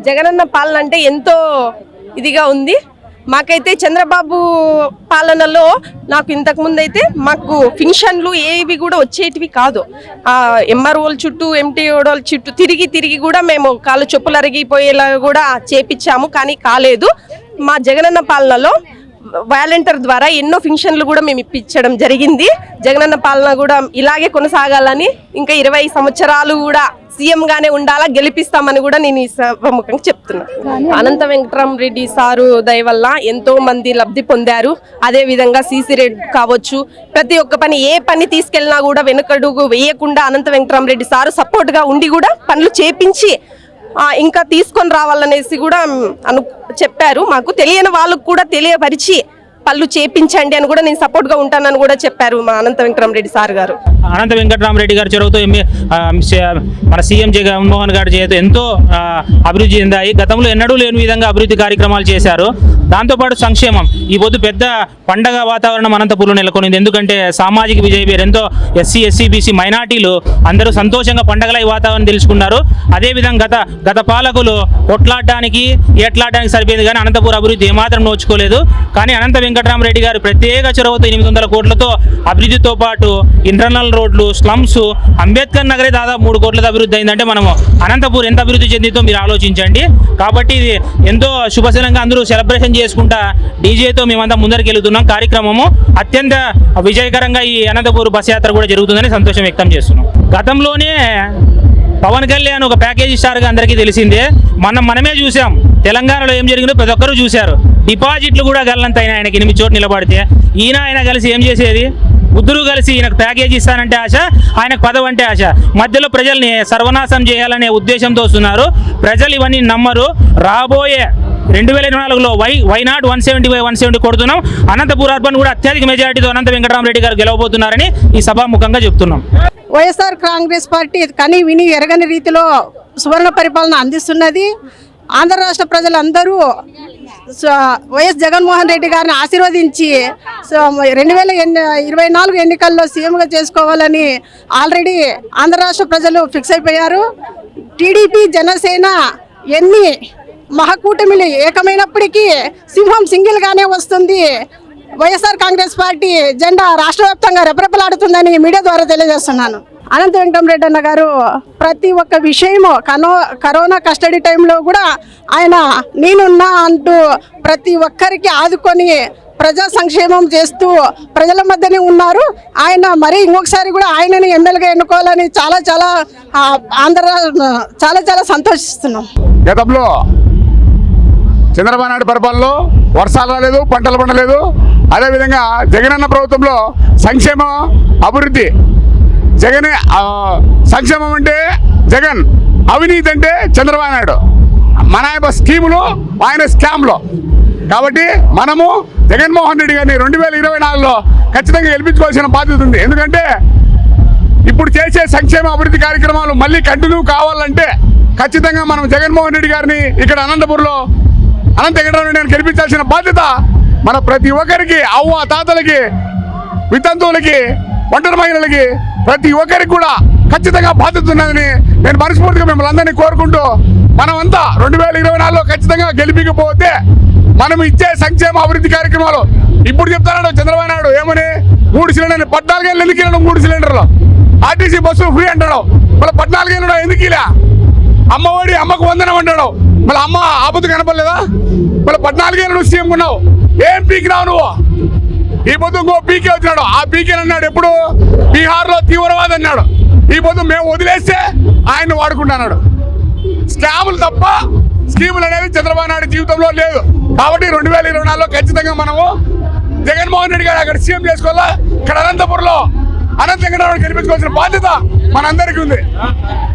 జగనన్న పాలన అంటే ఎంతో ఇదిగా ఉంది. మాకైతే చంద్రబాబు పాలనలో నాకు ఇంతకు ముందు అయితే మాకు పెన్షన్లు ఏవి కూడా వచ్చేటివి కాదు. ఎంఆర్ఓల చుట్టూ ఎంటీఓల చుట్టూ తిరిగి కూడా మేము కాళ్ళు చెప్పులు అరిగిపోయేలా కూడా చేపించాము, కానీ కాలేదు. మా జగనన్న పాలనలో వాలంటీర్ ద్వారా ఎన్నో పెన్షన్లు కూడా మేము ఇప్పించడం జరిగింది. జగనన్న పాలన కూడా ఇలాగే కొనసాగాలని, ఇంకా 20 సంవత్సరాలు కూడా సీఎం గానే ఉండాలా, గెలిపిస్తామని కూడా నేను ఈ సభాముఖంగా చెప్తున్నాను. అనంత వెంకటరామరెడ్డి సారు దయ వల్ల ఎంతో మంది లబ్ధి పొందారు. అదే విధంగా సీసీ రెడ్ కావచ్చు, ప్రతి ఒక్క పని ఏ పని తీసుకెళ్ళినా కూడా వెనుకడుగు వేయకుండా అనంత వెంకటరామరెడ్డి సారు సపోర్ట్ గా ఉండి కూడా పనులు చేపించి ఇంకా తీసుకొని రావాలనేసి కూడా చెప్పారు. మాకు తెలియని వాళ్ళకు కూడా తెలియపరిచి పళ్ళు చేపించండి అని కూడా నేను సపోర్ట్ గా ఉంటానని కూడా చెప్పారు మా అనంత వెంకటరామరెడ్డి సార్ గారు. అనంత వెంకటరామరెడ్డి గారు చొరవతో మన సీఎం జగన్మోహన్ గారి చేత ఎంతో అభివృద్ధి చెందాయి. గతంలో ఎన్నడూ లేని విధంగా అభివృద్ధి కార్యక్రమాలు చేశారు. దాంతోపాటు సంక్షేమం ఈ పొద్దు పెద్ద పండగ వాతావరణం అనంతపురంలో నెలకొనింది. ఎందుకంటే సామాజిక విజయ పేరు ఎంతో ఎస్సీ ఎస్సీ బీసీ మైనార్టీలు అందరూ సంతోషంగా పండగల ఈ వాతావరణం తెలుసుకున్నారు. అదేవిధంగా గత పాలకులు కొట్లాడడానికి ఏట్లాడడానికి సరిపోయింది, కానీ అనంతపురం అభివృద్ధి ఏమాత్రం నోచుకోలేదు. కానీ అనంత వెంకటరామరెడ్డి గారు ప్రత్యేక చొరవతో 800 కోట్లతో అభివృద్ధితో పాటు ఇంటర్నల్ రోడ్లు, స్లమ్స్, అంబేద్కర్ నగరే దాదాపు 3 కోట్లతో అభివృద్ధి అయిందంటే మనము అనంతపురం ఎంత అభివృద్ధి చెందిందో మీరు ఆలోచించండి. కాబట్టి ఇది ఎంతో శుభశనంగా అందరూ సెలబ్రేషన్ చేసుకుంటా డీజేతో మేమంతా ముందరికెళ్తున్నాం. కార్యక్రమము అత్యంత విజయకరంగా ఈ అనంతపురం బస్ యాత్ర కూడా జరుగుతుందని సంతోషం వ్యక్తం చేస్తున్నాం. గతంలోనే పవన్ కళ్యాణ్ ఒక ప్యాకేజీ స్టార్గా అందరికీ తెలిసిందే. మనమే చూసాం తెలంగాణలో ఏం జరిగిందో ప్రతి ఒక్కరూ చూశారు. డిపాజిట్లు కూడా గల్లంత ఆయనకి 8 చోట్ల నిలబడితే ఆయన కలిసి ఏం చేసేది? బుద్ధులు కలిసి ఈయనకు ప్యాకేజీ ఇస్తానంటే ఆశ, ఆయనకు పదవి అంటే ఆశ. మధ్యలో ప్రజల్ని సర్వనాశం చేయాలనే ఉద్దేశంతో వస్తున్నారు. ప్రజలు ఇవన్నీ నమ్మరు. రాబోయే 2024లో వై నాట్ 170 కొడుతున్నాం. అనంతపురం అర్బన్ కూడా అత్యధిక మెజారిటీతో అనంత వెంకటరామరెడ్డి గారు గెలవబోతున్నారని ఈ సభాముఖంగా చెప్తున్నాం. వైఎస్ఆర్ కాంగ్రెస్ పార్టీ కని విని ఎరగని రీతిలో సువర్ణ పరిపాలన అందిస్తున్నది. ఆంధ్ర రాష్ట్ర ప్రజలందరూ వైఎస్ జగన్మోహన్ రెడ్డి గారిని ఆశీర్వదించి 2024 ఎన్నికల్లో సీఎంగా చేసుకోవాలని ఆల్రెడీ ఆంధ్ర రాష్ట్ర ప్రజలు ఫిక్స్ అయిపోయారు. టీడీపీ జనసేన ఎన్ని మహాకూటమిలు ఏకమైనప్పటికీ సింహం సింగిల్గానే వస్తుంది. వైఎస్ఆర్ కాంగ్రెస్ పార్టీ జెండా రాష్ట్ర వ్యాప్తంగా రెపరెపలాడుతుందని మీడియా ద్వారా తెలియజేస్తున్నాను. అనంత వెంకటరామరెడ్డి అన్న గారు ప్రతి ఒక్క విషయము కరోనా కస్టడీ టైంలో కూడా ఆయన నేనున్నా అంటూ ప్రతి ఒక్కరికి ఆదుకొని ప్రజా సంక్షేమం చేస్తూ ప్రజల మధ్యనే ఉన్నారు. ఆయన మరి ఇంకొకసారి కూడా ఆయనని ఎమ్మెల్యేగా ఎన్నుకోవాలని చాలా సంతోషిస్తున్నాం. గతంలో చంద్రబాబు నాయుడు పరిపాలనలో వర్షాలు రాలేదు, పంటలు పండలేదు. అదేవిధంగా జగనన్న ప్రభుత్వంలో సంక్షేమం, అభివృద్ధి. సంక్షేమం అంటే జగన్, అవినీతి అంటే చంద్రబాబు నాయుడు. మన స్కీములు, ఆయన స్కామ్లు. కాబట్టి మనము జగన్మోహన్ రెడ్డి గారిని 2024లో ఖచ్చితంగా గెలిపించుకోవాల్సిన బాధ్యత ఉంది. ఎందుకంటే ఇప్పుడు చేసే సంక్షేమ అభివృద్ధి కార్యక్రమాలు మళ్ళీ కంటిన్యూ కావాలంటే ఖచ్చితంగా మనం జగన్మోహన్ రెడ్డి గారిని ఇక్కడ అనంతపురంలో అనంత వెంకటరామరెడ్డి గారిని గెలిపించాల్సిన బాధ్యత మన ప్రతి ఒక్కరికి, అవ్వ తాతలకి, వితంతువులకి, ఒంటరి మహిళలకి, ప్రతి ఒక్కరికి కూడా ఖచ్చితంగా బాధ్యత ఉన్నదని నేను మనస్ఫూర్తిగా మిమ్మల్ని అందరినీ కోరుకుంటూ, మనమంతా 2024లో ఖచ్చితంగా గెలిపించకపోతే మనం ఇచ్చే సంక్షేమ అభివృద్ధి కార్యక్రమాలు ఇప్పుడు చెప్తాడు చంద్రబాబు నాయుడు ఏమని 3 సిలిండర్లు 14 ఏళ్ళు ఎందుకు వెళ్ళడం? 3 సిలిండర్లు ఆర్టీసీ బస్సు ఫ్రీ అంటాడు. మళ్ళీ 14 ఏళ్ళు ఎందుకు ఇలా? అమ్మఒడి అమ్మకు వందనం అంటాడు. మళ్ళీ అమ్మ ఆపద కనపడలేదా? మళ్ళీ 14 ఏళ్ళు నువ్వు సీఎం ఉన్నావు, ఏం పీకినావు నువ్వు? ఈ పొద్దు ఇంకో పీకే వచ్చినాడు. ఆ పీకే అన్నాడు ఎప్పుడు? బీహార్లో తీవ్రవాది అన్నాడు. ఈ పొద్దు మేము వదిలేస్తే ఆయన వాడుకుంటున్నాడు. స్కాములు తప్ప స్కీములు అనేవి చంద్రబాబు నాయుడు జీవితంలో లేదు. కాబట్టి 2024లో ఖచ్చితంగా మనము జగన్మోహన్ రెడ్డి గారు అక్కడ సీఎం చేసుకోవాలా. ఇక్కడ అనంతపురంలో అనంత వెంకటరామరెడ్డి గెలిపించుకోవాల్సిన బాధ్యత మనందరికీ ఉంది.